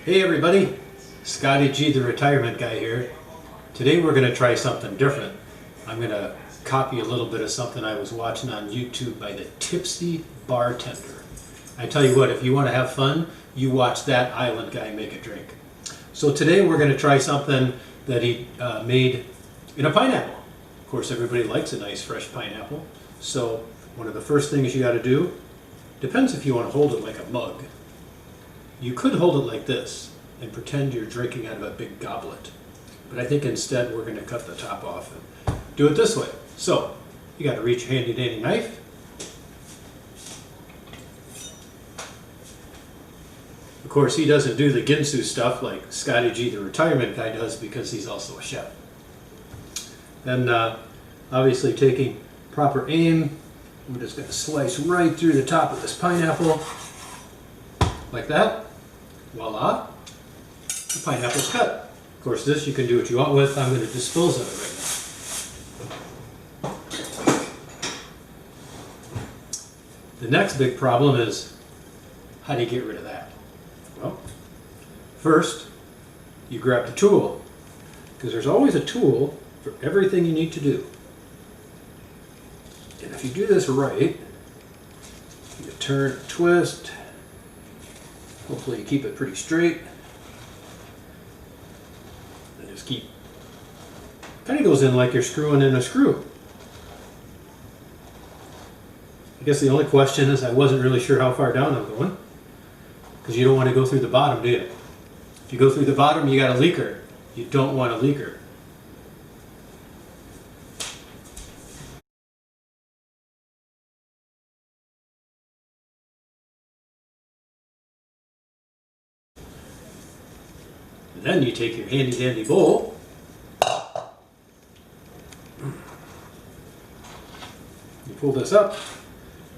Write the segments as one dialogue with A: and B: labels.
A: Hey everybody, Scotty G, the retirement guy here. Today we're going to try something different. I'm going to copy a little bit of something I was watching on YouTube by the Tipsy Bartender. I tell you what, if you want to have fun, you watch that island guy make a drink. So today we're going to try something that he made in a pineapple. Of course, everybody likes a nice fresh pineapple. So one of the first things you got to do, depends if you want to hold it like a mug. You could hold it like this and pretend you're drinking out of a big goblet. But I think instead we're going to cut the top off and do it this way. So, you got to reach your handy dandy knife. Of course, he doesn't do the Ginsu stuff like Scotty G, the retirement guy, does because he's also a chef. Then, obviously taking proper aim, we're just going to slice right through the top of this pineapple, like that. Voila, the pineapple's cut. Of course, this you can do what you want with. I'm going to dispose of it right now. The next big problem is, how do you get rid of that? Well, first, you grab the tool, because there's always a tool for everything you need to do. And if you do this right, you turn, twist. Hopefully you keep it pretty straight. And just keep, kind of goes in like you're screwing in a screw. I guess the only question is I wasn't really sure how far down I'm going. Because you don't want to go through the bottom, do you? If you go through the bottom, you got a leaker. You don't want a leaker. Then you take your handy dandy bowl, you pull this up,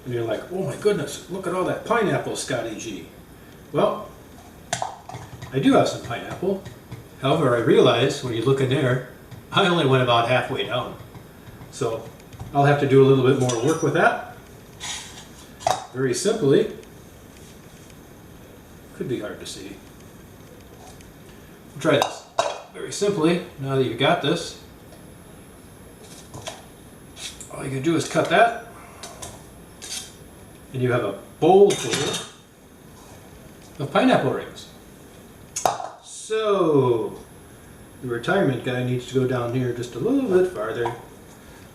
A: and you're like, oh my goodness, look at all that pineapple, Scotty G. Well, I do have some pineapple. However, I realize when you look in there, I only went about halfway down. So I'll have to do a little bit more work with that. Very simply, could be hard to see. We'll try this. Very simply, now that you've got this, all you can do is cut that, and you have a bowl full of pineapple rings. So, the retirement guy needs to go down here just a little bit farther.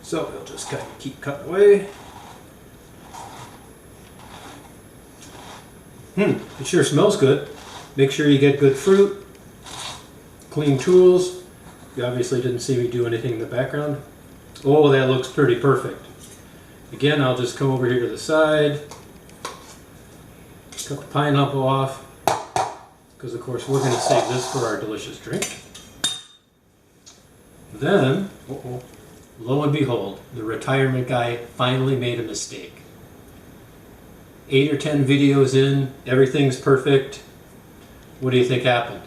A: So, we'll just kind of keep cutting away. It sure smells good. Make sure you get good fruit. Clean tools. You obviously didn't see me do anything in the background. Oh, that looks pretty perfect. Again, I'll just come over here to the side, cut the pineapple off, because of course we're going to save this for our delicious drink. Then, lo and behold, the retirement guy finally made a mistake. 8 or 10 videos in, everything's perfect. What do you think happened?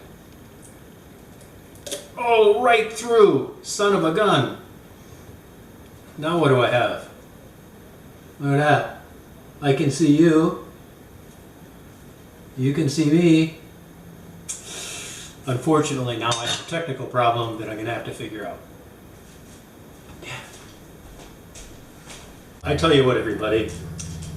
A: Oh, right through! Son of a gun! Now what do I have? Look at that. I can see you. You can see me. Unfortunately, now I have a technical problem that I'm going to have to figure out. I tell you what, everybody.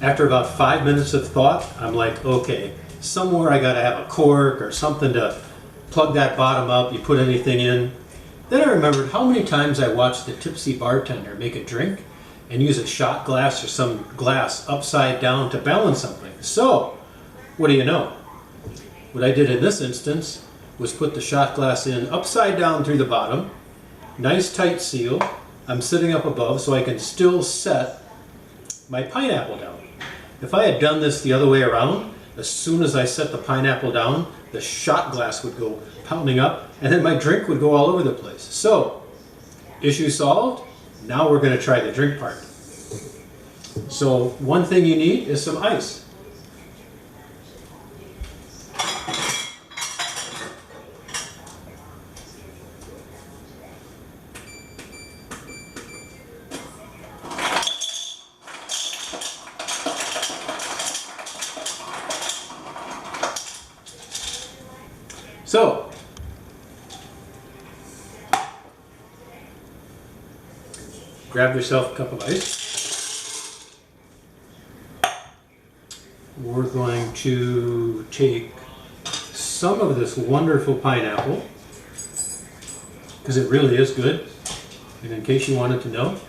A: After about 5 minutes of thought, I'm like, okay, somewhere I got to have a cork or something to plug that bottom up, you put anything in. Then I remembered how many times I watched the Tipsy Bartender make a drink and use a shot glass or some glass upside down to balance something. So, what do you know? What I did in this instance was put the shot glass in upside down through the bottom, nice tight seal. I'm sitting up above so I can still set my pineapple down. If I had done this the other way around, as soon as I set the pineapple down, the shot glass would go pounding up, and then my drink would go all over the place. So, issue solved. Now we're going to try the drink part. So, one thing you need is some ice. grab yourself a cup of ice. We're going to take some of this wonderful pineapple, because it really is good, and in case you wanted to know.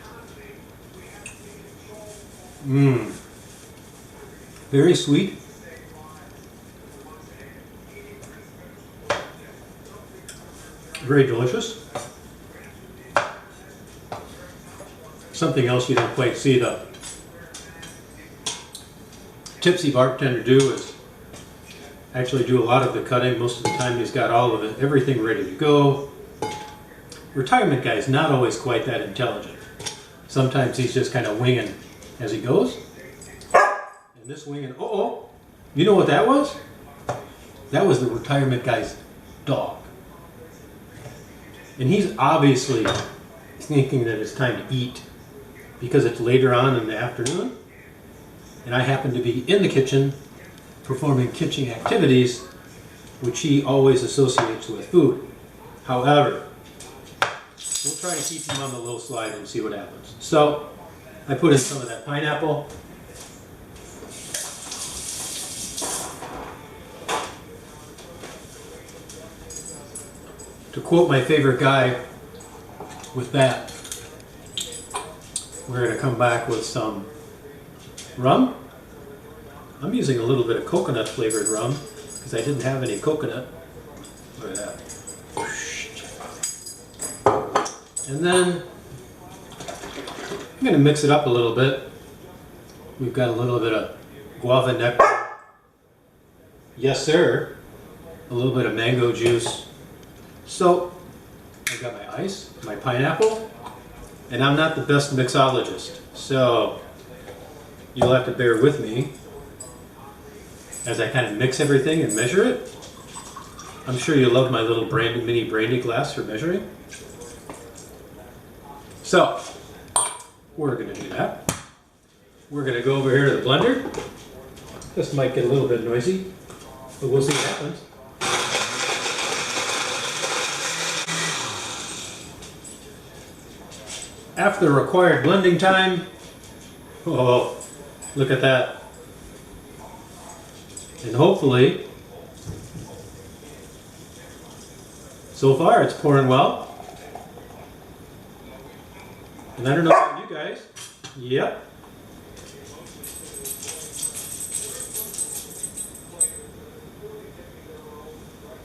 A: Very sweet. Very delicious. Something else you don't quite see the Tipsy Bartender do is actually do a lot of the cutting. Most of the time he's got all of it, everything ready to go. Retirement guy's not always quite that intelligent. Sometimes he's just kind of winging as he goes. And this winging, you know what that was? That was the retirement guy's dog. And he's obviously thinking that it's time to eat because it's later on in the afternoon. And I happen to be in the kitchen performing kitchen activities, which he always associates with food. However, we'll try to keep him on the low slide and see what happens. So I put in some of that pineapple. To quote my favorite guy with that, we're going to come back with some rum. I'm using a little bit of coconut flavored rum because I didn't have any coconut. Look at that. And then I'm going to mix it up a little bit. We've got a little bit of guava nectar. Yes, sir. A little bit of mango juice. So I've got my ice, my pineapple, and I'm not the best mixologist. So you'll have to bear with me as I kind of mix everything and measure it. I'm sure you love my little mini brandy glass for measuring. So we're going to do that. We're going to go over here to the blender. This might get a little bit noisy, but we'll see what happens. After required blending time, oh, look at that. And hopefully, so far it's pouring well. And I don't know about you guys. Yep.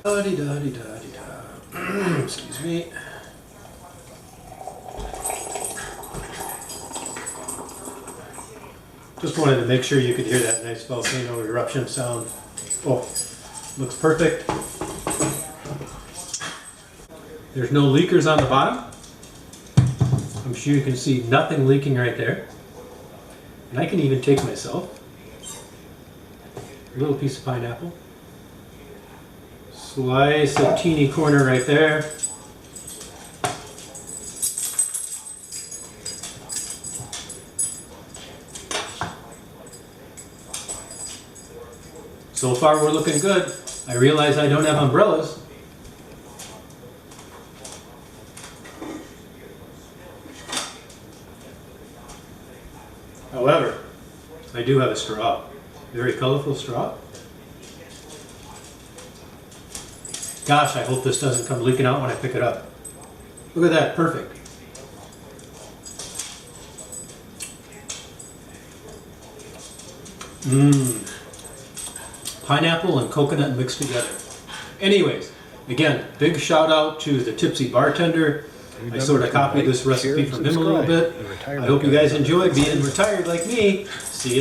A: Da-dee-da-dee-da-dee-da. Excuse me. Just wanted to make sure you could hear that nice volcano eruption sound. Oh, looks perfect. There's no leakers on the bottom. I'm sure you can see nothing leaking right there. And I can even take myself a little piece of pineapple, slice a teeny corner right there. So far we're looking good. I realize I don't have umbrellas. However, I do have a straw. Very colorful straw. Gosh, I hope this doesn't come leaking out when I pick it up. Look at that, perfect. Pineapple and coconut mixed together. Anyways, again, big shout out to the Tipsy Bartender. I sort of copied this recipe from him a little bit. I hope you guys enjoy being retired like me. See you.